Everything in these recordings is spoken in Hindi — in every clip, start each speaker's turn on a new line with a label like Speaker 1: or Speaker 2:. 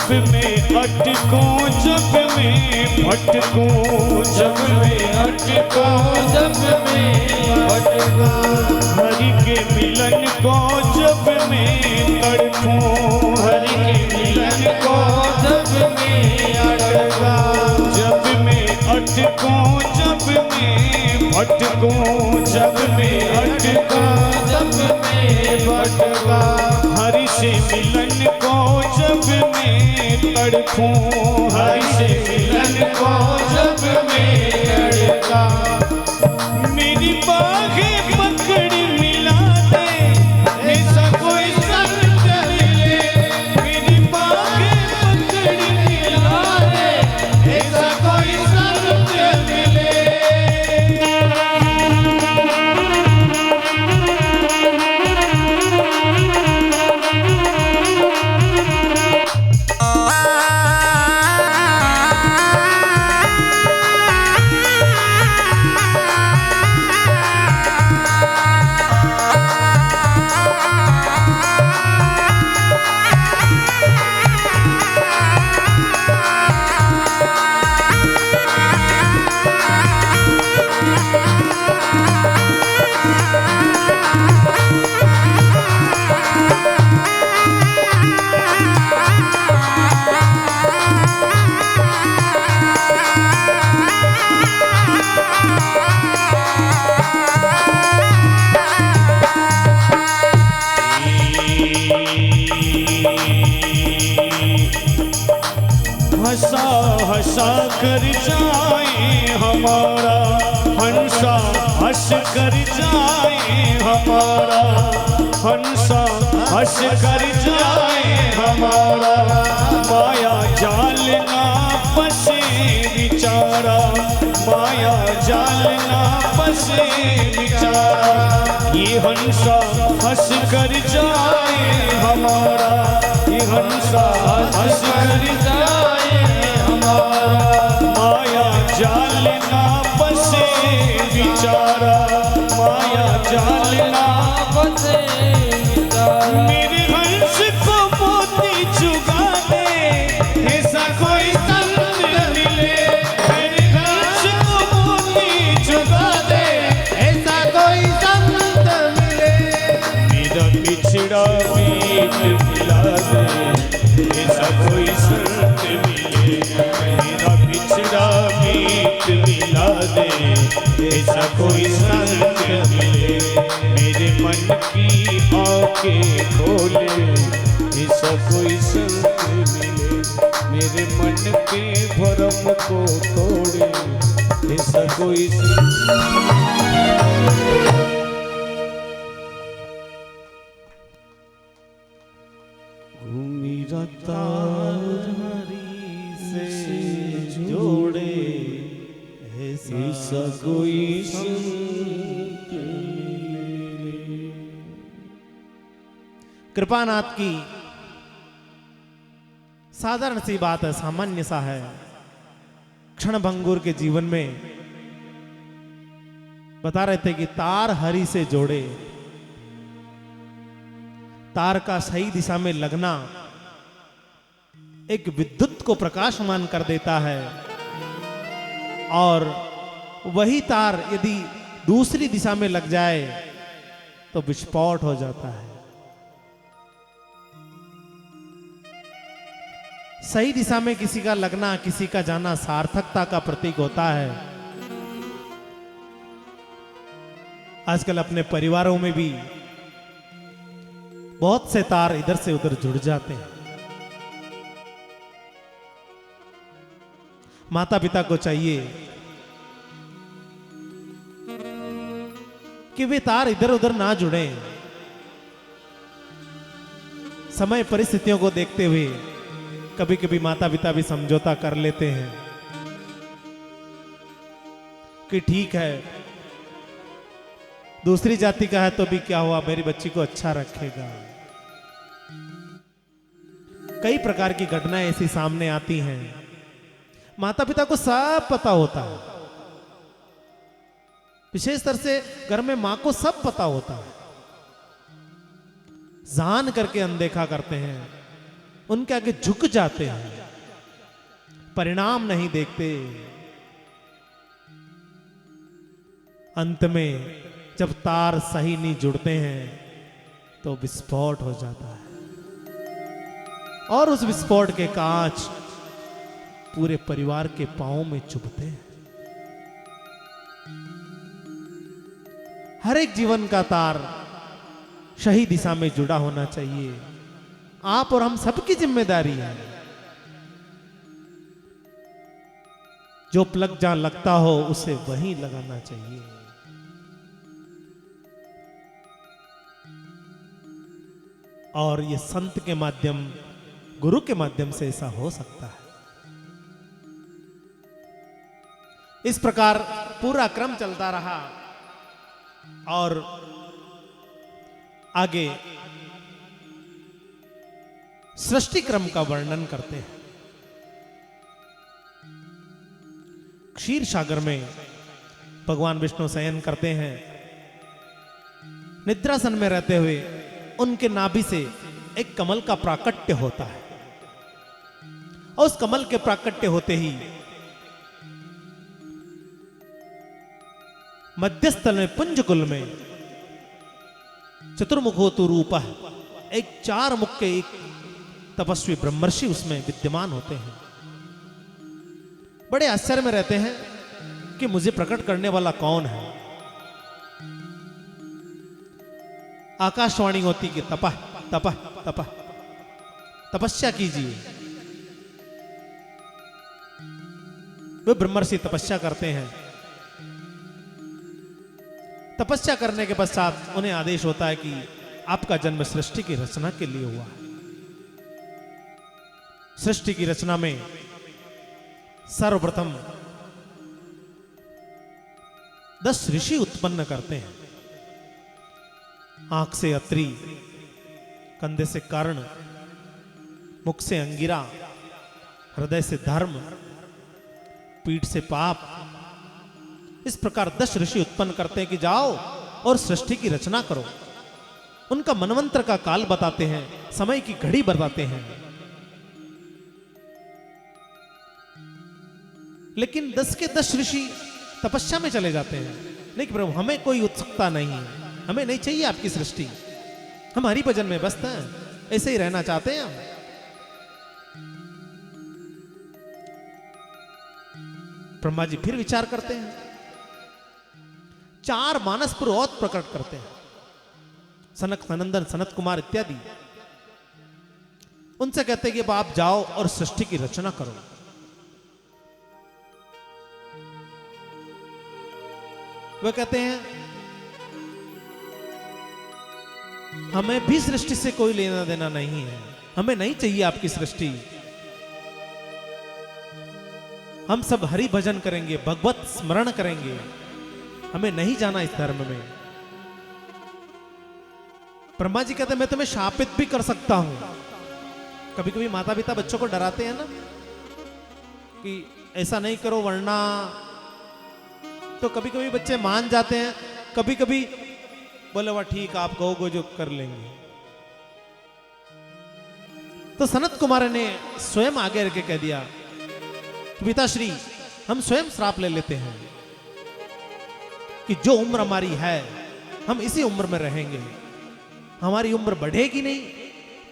Speaker 1: में अटकूं जब में भटकूं जब में अटकूं जब में भटकूं हरि के मिलन को जब में तड़पूं हरि के मिलन को जब में अटका जब में अटकूं जब में भटकूं जब में अटकूं जब में भटका हरि से मिलन को जब मैं तड़पूं हरि से मिलन को जब मैं तड़का मेरी बाहें पकड़ मिला दे ऐसा कोई संत मिले मेरी बाहें पकड़ मिला दे ऐसा कोई संत मिले हंसा हंसा कर जाए हमारा हंसा हंस कर जाए हमारा हंसा हंस कर जाए हमारा माया जाल ना फंसे बेचारा माया जाल ना फंसे बेचारा ये हंसा हंस कर जाए हमारा ये हंसा हंस कर जाए हमारा माया जाल ना फंसे बेचारा माया जाल ना फंसे बेचारा मेरे हंस को मोती चुगा दे ऐसा कोई संत मिले मेरे हंस को मोती चुगा दे ऐसा कोई संत मिले मेरा बिछड़ा मीत मिला दे ऐसा कोई संत मिले मेरा बिछड़ा मीत मिला दे ऐसा कोई संत मिले मेरे मन की आंखें खोले ऐसा कोई संत मिले मेरे मन के भरम को तोड़े ऐसा कोई मेरा तार हरि से जोड़े ऐसा कोई संत मिले।
Speaker 2: कृपानाथ की साधारण सी बात है, सामान्य सा है। क्षण भंगुर के जीवन में बता रहे थे कि तार हरि से जोड़े, तार का सही दिशा में लगना एक विद्युत को प्रकाशमान कर देता है और वही तार यदि दूसरी दिशा में लग जाए तो विस्फोट हो जाता है। सही दिशा में किसी का लगना, किसी का जाना सार्थकता का प्रतीक होता है। आजकल अपने परिवारों में भी बहुत से तार इधर से उधर जुड़ जाते हैं। माता पिता को चाहिए कि वे तार इधर उधर ना जुड़े। समय परिस्थितियों को देखते हुए कभी कभी माता पिता भी समझौता कर लेते हैं कि ठीक है, दूसरी जाति का है तो भी क्या हुआ, मेरी बच्ची को अच्छा रखेगा। कई प्रकार की घटनाएं ऐसी सामने आती हैं। माता पिता को सब पता होता है, विशेष तरह से घर में मां को सब पता होता है, जान करके अनदेखा करते हैं। उनके आगे झुक जाते हैं, परिणाम नहीं देखते। अंत में जब तार सही नहीं जुड़ते हैं तो विस्फोट हो जाता है, और उस विस्फोट के कांच पूरे परिवार के पांवों में चुभते हैं। हर एक जीवन का तार सही दिशा में जुड़ा होना चाहिए। आप और हम सबकी जिम्मेदारी है। जो प्लग जहां लगता हो उसे वहीं लगाना चाहिए। और ये संत के माध्यम, गुरु के माध्यम से ऐसा हो सकता है। इस प्रकार पूरा क्रम चलता रहा और आगे सृष्टि क्रम का वर्णन करते हैं। क्षीर सागर में भगवान विष्णु शयन करते हैं। निद्रासन में रहते हुए उनके नाभि से एक कमल का प्राकट्य होता है, और उस कमल के प्राकट्य होते ही मध्यस्थल में पुंजकुल में चतुर्मुखोतु रूप है, एक 4 मुख के एक तपस्वी ब्रह्मर्षि उसमें विद्यमान होते हैं। बड़े आश्चर्य में रहते हैं कि मुझे प्रकट करने वाला कौन है। आकाशवाणी होती कि तपह तपह तपह, तपस्या कीजिए। वे ब्रह्मर्षि तपस्या करते हैं। तपस्या करने के पश्चात उन्हें आदेश होता है कि आपका जन्म सृष्टि की रचना के लिए हुआ है। सृष्टि की रचना में सर्वप्रथम 10 ऋषि उत्पन्न करते हैं। आंख से अत्रि, कंधे से कर्ण, मुख से अंगिरा, हृदय से धर्म, पीठ से पाप। इस प्रकार 10 ऋषि उत्पन्न करते हैं कि जाओ और सृष्टि की रचना करो। उनका मनवंतर का काल बताते हैं, समय की घड़ी बताते हैं। लेकिन 10 के 10 ऋषि तपस्या में चले जाते हैं। लेकिन प्रभु हमें कोई उत्सुकता नहीं है, हमें नहीं चाहिए आपकी सृष्टि, हम हरि भजन में व्यस्त हैं, ऐसे ही रहना चाहते हैं हम। ब्रह्मा जी फिर विचार करते हैं, 4 मानस पुरोहित प्रकट करते हैं, सनक सनंदन सनत कुमार इत्यादि। उनसे कहते हैं कि आप जाओ और सृष्टि की रचना करो। वे कहते हैं हमें भी सृष्टि से कोई लेना देना नहीं है, हमें नहीं चाहिए आपकी सृष्टि। हम सब हरि भजन करेंगे, भगवत स्मरण करेंगे, हमें नहीं जाना इस धर्म में। ब्रह्मा जी कहते हैं मैं तुम्हें शापित भी कर सकता हूं। कभी कभी माता पिता बच्चों को डराते हैं ना कि ऐसा नहीं करो वरना, तो कभी कभी बच्चे मान जाते हैं, कभी कभी बोले वाह ठीक आप कहोगे जो कर लेंगे। तो सनत कुमार ने स्वयं आगे रख के कह दिया पिताश्री हम स्वयं श्राप ले लेते हैं कि जो उम्र हमारी है हम इसी उम्र में रहेंगे, हमारी उम्र बढ़ेगी नहीं,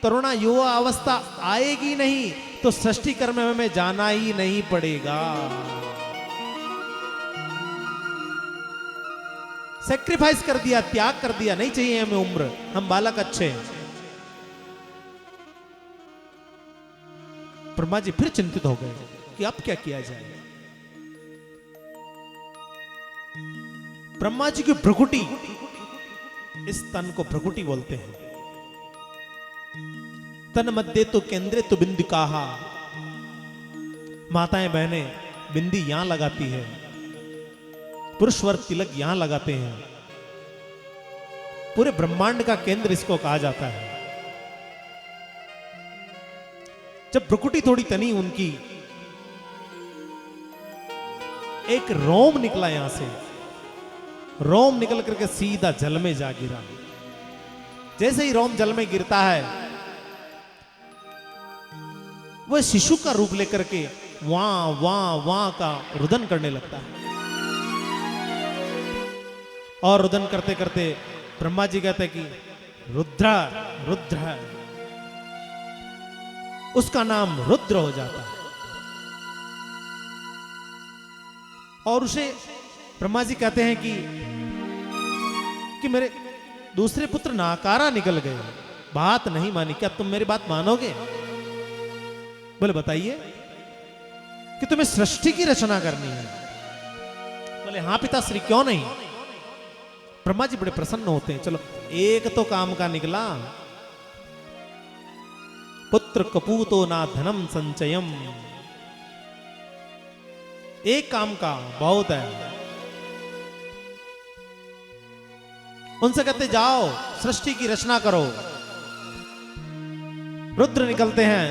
Speaker 2: तरुणा युवा अवस्था आएगी नहीं, तो सृष्टि कर्म में हमें जाना ही नहीं पड़ेगा। सैक्रिफाइस कर दिया, त्याग कर दिया, नहीं चाहिए हमें उम्र, हम बालक अच्छे हैं। ब्रह्मा जी फिर चिंतित हो गए कि अब क्या किया जाए। ब्रह्मा जी की भ्रुकुटी, इस तन को भ्रुकुटी बोलते हैं। तन मध्य तो केंद्रे तो बिंदु कहा, माताएं बहनें बिंदी यहां लगाती है, पुरुष वर्ग तिलक यहां लगाते हैं। पूरे ब्रह्मांड का केंद्र इसको कहा जाता है। जब भ्रुकुटी थोड़ी तनी उनकी, एक रोम निकला यहां से, रोम निकल करके सीधा जल में जा गिरा। जैसे ही रोम जल में गिरता है वह शिशु का रूप लेकर के वां वां वां का रुदन करने लगता है। और रुदन करते करते ब्रह्मा जी कहते हैं कि रुद्र रुद्र, उसका नाम रुद्र हो जाता है। और उसे ब्रह्मा जी कहते हैं कि मेरे दूसरे पुत्र नाकारा निकल गए, बात नहीं मानी, क्या तुम मेरी बात मानोगे? बोले बताइए कि तुम्हें सृष्टि की रचना करनी है। बोले हाँ पिताश्री, क्यों नहीं। ब्रह्मा जी बड़े प्रसन्न होते हैं, चलो एक तो काम का निकला। पुत्र कपूतो ना धनम संचयम, एक काम का बहुत है। उनसे कहते जाओ सृष्टि की रचना करो। रुद्र निकलते हैं,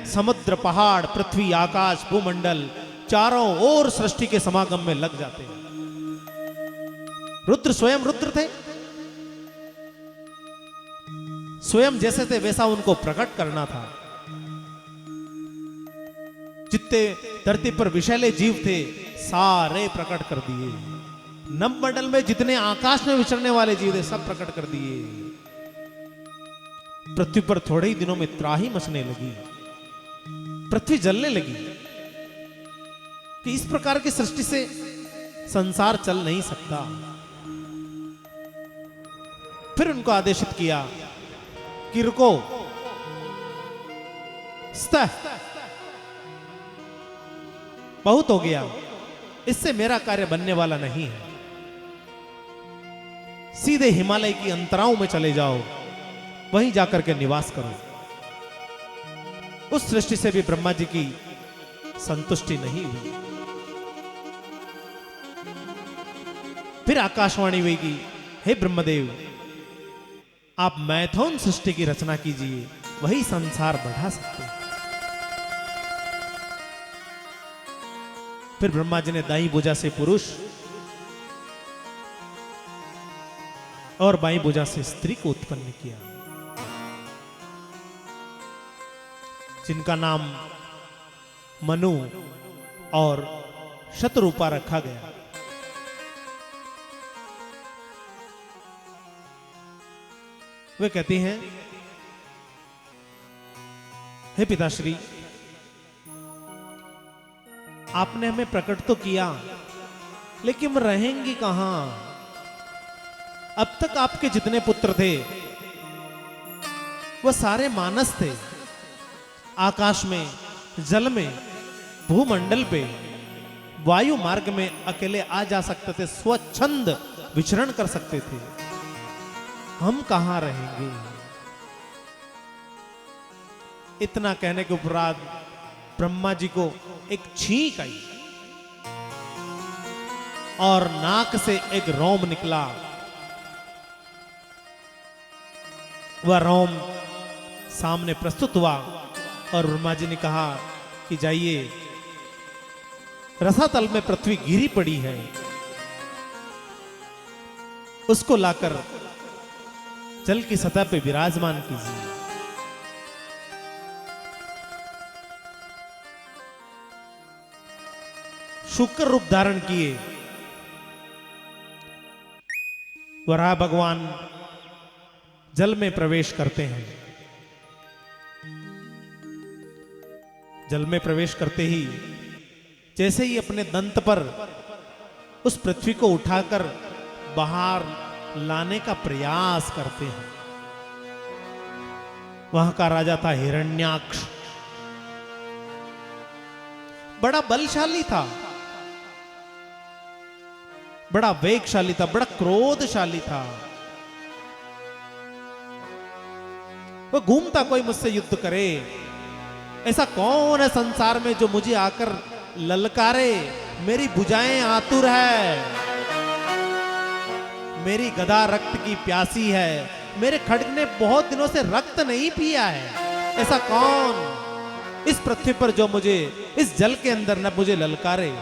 Speaker 2: समुद्र पहाड़ पृथ्वी आकाश भूमंडल चारों ओर सृष्टि के समागम में लग जाते हैं। रुद्र स्वयं रुद्र थे, स्वयं जैसे थे वैसा उनको प्रकट करना था। जितने धरती पर विषैले जीव थे सारे प्रकट कर दिए। नभमंडल में जितने आकाश में विचरने वाले जीव थे सब प्रकट कर दिए। पृथ्वी पर थोड़े ही दिनों में त्राही मचने लगी, पृथ्वी जलने लगी कि इस प्रकार की सृष्टि से संसार चल नहीं सकता। फिर उनको आदेशित किया कि रुको, स्तः, बहुत हो गया, इससे मेरा कार्य बनने वाला नहीं है। सीधे हिमालय की अंतराओं में चले जाओ, वहीं जाकर के निवास करो। उस सृष्टि से भी ब्रह्मा जी की संतुष्टि नहीं हुई। फिर आकाशवाणी हुई कि हे ब्रह्मदेव, आप मैथुन सृष्टि की रचना कीजिए, वही संसार बढ़ा सकते हैं। फिर ब्रह्मा जी ने दाई भुजा से पुरुष और बाई भुजा से स्त्री को उत्पन्न किया, जिनका नाम मनु और शतरूपा रखा गया। वे कहती हैं, हे पिताश्री, आपने हमें प्रकट तो किया, लेकिन हम रहेंगी कहां? अब तक आपके जितने पुत्र थे वह सारे मानस थे। आकाश में, जल में, भूमंडल पे, वायु मार्ग में अकेले आ जा सकते थे, स्वच्छंद विचरण कर सकते थे। हम कहां रहेंगे? इतना कहने के उपरांत ब्रह्मा जी को एक छींक आई और नाक से एक रोम निकला। वह रोम सामने प्रस्तुत हुआ और ब्रह्मा जी ने कहा कि जाइए, रसातल में पृथ्वी गिरी पड़ी है, उसको लाकर जल की सतह पे विराजमान कीजिए। शुक्र रूप धारण किए वराह भगवान जल में प्रवेश करते हैं। जल में प्रवेश करते ही जैसे ही अपने दंत पर उस पृथ्वी को उठाकर बाहर लाने का प्रयास करते हैं, वहां का राजा था हिरण्याक्ष। बड़ा बलशाली था, बड़ा वेगशाली था, बड़ा क्रोधशाली था। वो घूमता कोई मुझसे युद्ध करे, ऐसा कौन है संसार में जो मुझे आकर ललकारे? मेरी भुजाएं आतुर है, मेरी गदा रक्त की प्यासी है, मेरे खड्ग ने बहुत दिनों से रक्त नहीं पिया है। ऐसा कौन इस पृथ्वी पर जो मुझे इस जल के अंदर न मुझे ललकारे?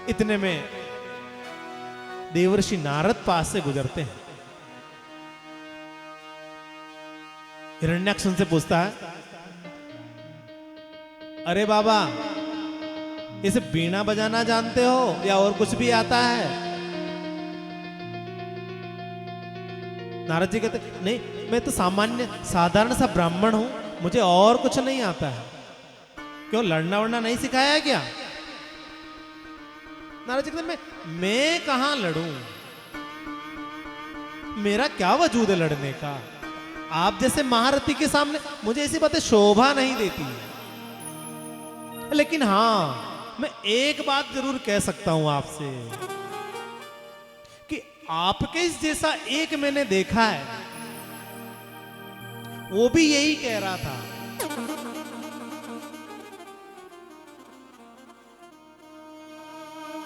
Speaker 2: इतने में देवर्षि नारद पास से गुजरते हैं। हिरण्याक्ष उनसे पूछता है, अरे बाबा, इसे बीणा बजाना जानते हो या और कुछ भी आता है? नारद जी कहते, नहीं, मैं तो सामान्य साधारण सा ब्राह्मण हूं, मुझे और कुछ नहीं आता है। क्यों, लड़ना वड़ना नहीं सिखाया है क्या? नारद जी कहते, मैं कहां लड़ूं, मेरा क्या वजूद है लड़ने का? आप जैसे महारथी के सामने मुझे ऐसी बातें शोभा नहीं देती है। लेकिन हां, मैं एक बात जरूर कह सकता हूं आपसे कि आपके इस जैसा एक मैंने देखा है, वो भी यही कह रहा था।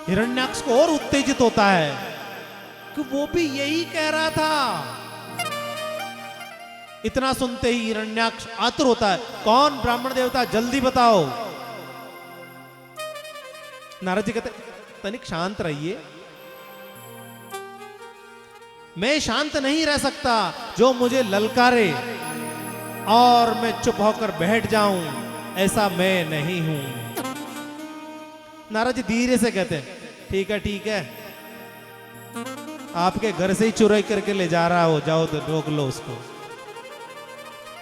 Speaker 2: हिरण्याक्ष को और उत्तेजित होता है कि वो भी यही कह रहा था। इतना सुनते ही हिरण्याक्ष आतुर होता है, कौन ब्राह्मण देवता, जल्दी बताओ। नारद जी कहते, तनिक शांत रहिए। मैं शांत नहीं रह सकता, जो मुझे ललकारे और मैं चुप होकर बैठ जाऊं, ऐसा मैं नहीं हूं। नारद जी धीरे से कहते हैं, ठीक है ठीक है, आपके घर से ही चुराई करके ले जा रहा हो, जाओ तो रोक लो उसको।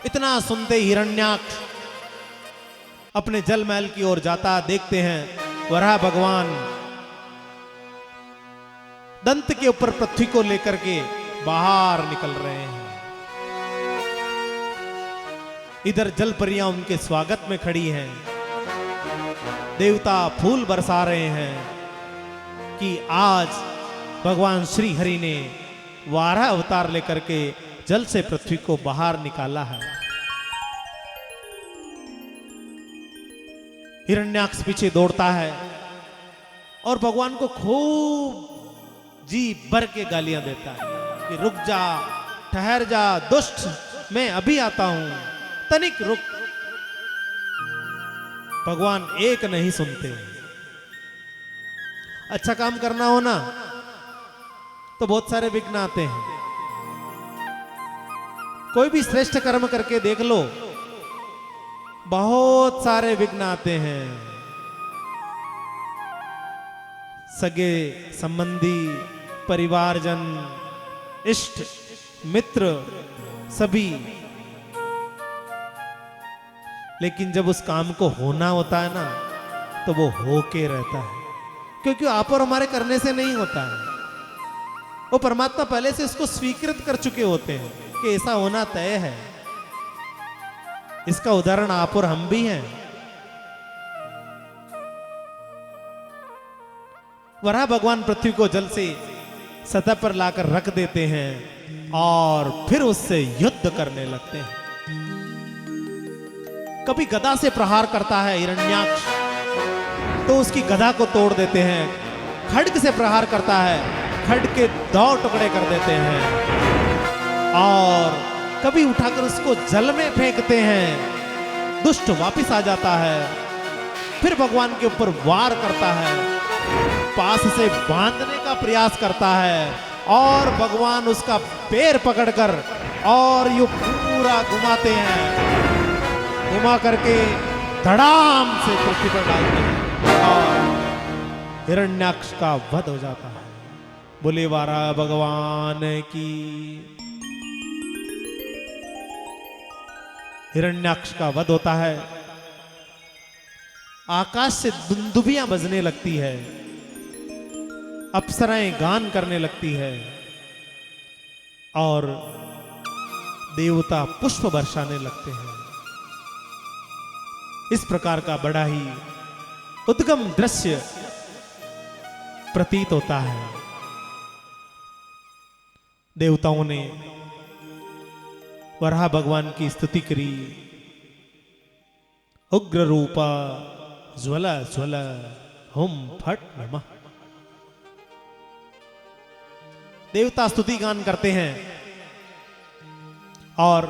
Speaker 2: इतना सुनते ही हिरण्याक्ष अपने जल महल की ओर जाता देखते हैं, वराह भगवान दंत के ऊपर पृथ्वी को लेकर के बाहर निकल रहे हैं। इधर जल परियां उनके स्वागत में खड़ी हैं, देवता फूल बरसा रहे हैं कि आज भगवान श्री हरि ने वाराह अवतार लेकर के जल से पृथ्वी को बाहर निकाला है। हिरण्याक्ष पीछे दौड़ता है और भगवान को खूब जी भर के गालियां देता है कि रुक जा, ठहर जा दुष्ट, मैं अभी आता हूं, तनिक रुक। भगवान एक नहीं सुनते। अच्छा काम करना हो ना तो बहुत सारे विघ्न आते हैं। कोई भी श्रेष्ठ कर्म करके देख लो, बहुत सारे विघ्न आते हैं। सगे संबंधी, परिवारजन, इष्ट मित्र सभी, लेकिन जब उस काम को होना होता है ना, तो वो होके रहता है, क्योंकि आप और हमारे करने से नहीं होता है। वो परमात्मा पहले से इसको स्वीकृत कर चुके होते हैं कि ऐसा होना तय है। इसका उदाहरण आप और हम भी हैं। वराह भगवान पृथ्वी को जल से सतह पर लाकर रख देते हैं और फिर उससे युद्ध करने लगते हैं। कभी गदा से प्रहार करता है हिरण्याक्ष, तो उसकी गदा को तोड़ देते हैं। खड्ग से प्रहार करता है, खड्ग के 2 टुकड़े कर देते हैं। और कभी उठाकर उसको जल में फेंकते हैं, दुष्ट वापिस आ जाता है। फिर भगवान के ऊपर वार करता है, पास से बांधने का प्रयास करता है और भगवान उसका पैर पकड़कर और यूं पूरा घुमाते हैं, घुमा करके धड़ाम से पृथ्वी पर डालते हैं और हिरण्याक्ष का वध हो जाता है। बोले वाराह भगवान की। हिरण्याक्ष का वध होता है। आकाश से दुंदुभियां बजने लगती है, अप्सराएं गान करने लगती है और देवता पुष्प बरसाने लगते हैं। इस प्रकार का बड़ा ही उद्गम दृश्य प्रतीत होता है। देवताओं ने वराह भगवान की स्तुति करी। उग्र रूपा ज्वला ज्वला हुम फट नमः। देवता स्तुति गान करते हैं और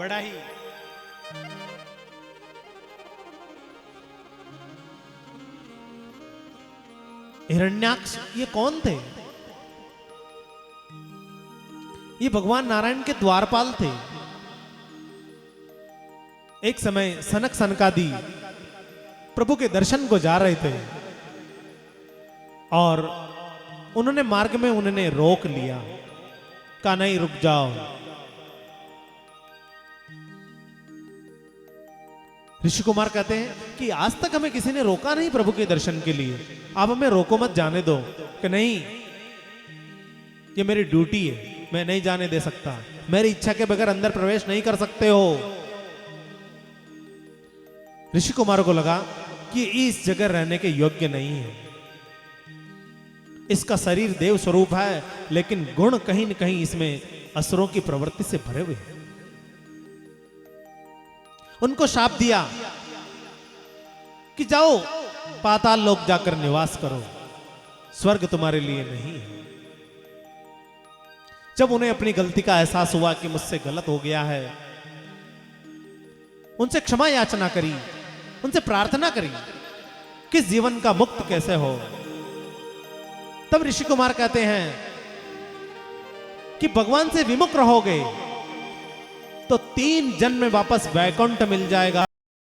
Speaker 2: बड़ा ही हिरण्याक्ष ये कौन थे? ये भगवान नारायण के द्वारपाल थे। एक समय सनक सनकादि प्रभु के दर्शन को जा रहे थे और उन्होंने मार्ग में उन्होंने रोक लिया, कहा नहीं रुक जाओ। ऋषि कुमार कहते हैं कि आज तक हमें किसी ने रोका नहीं प्रभु के दर्शन के लिए, आप हमें रोको मत, जाने दो। कि नहीं, ये मेरी ड्यूटी है, मैं नहीं जाने दे सकता, मेरी इच्छा के बगैर अंदर प्रवेश नहीं कर सकते हो। ऋषि कुमार को लगा कि इस जगह रहने के योग्य नहीं है, इसका शरीर देव स्वरूप है लेकिन गुण कहीं न कहीं इसमें असुरों की प्रवृत्ति से भरे हुए हैं। उनको शाप दिया कि जाओ पाताल लोक जाकर निवास करो, स्वर्ग तुम्हारे लिए नहीं है। जब उन्हें अपनी गलती का एहसास हुआ कि मुझसे गलत हो गया है, उनसे क्षमा याचना करी, उनसे प्रार्थना करी कि जीवन का मुक्त कैसे हो। तब ऋषि कुमार कहते हैं कि भगवान से विमुख रहोगे तो 3 जन्म में वापस वैकुंठ मिल जाएगा।